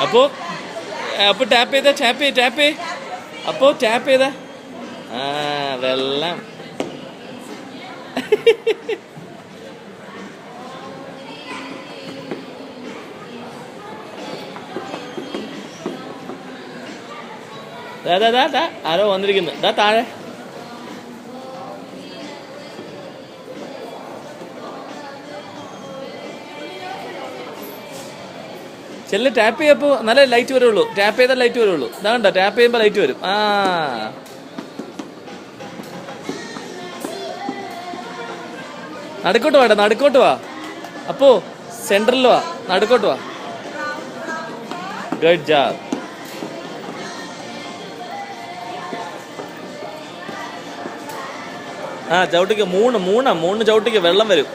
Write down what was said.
അപ്പോൾ അപ്പോൾ ടാപ്പ് ചെയ്തേ അപ്പോൾ ടാപ്പ് ചെയ്താ വെള്ളം. ആരോ വന്നിരിക്കുന്നു. താഴെ ചെല്ല്. ടാപ്പ് ചെയ്യപ്പോൾ നല്ല ലൈറ്റ് വരുള്ളൂ. ടാപ്പ് ചെയ്താൽ ലൈറ്റ് വരുള്ളൂ. ഇതാണ്ട ടാപ്പ് ചെയ്യുമ്പോൾ ലൈറ്റ് വരും. നടുക്കോട്ട് വാ. അപ്പോ സെന്ററിൽ വാ. നടുക്കോട്ട് വാ. Good job. ചവിട്ടിക്ക് മൂന്ന് ചവിട്ടിക്ക് വെള്ളം വരും.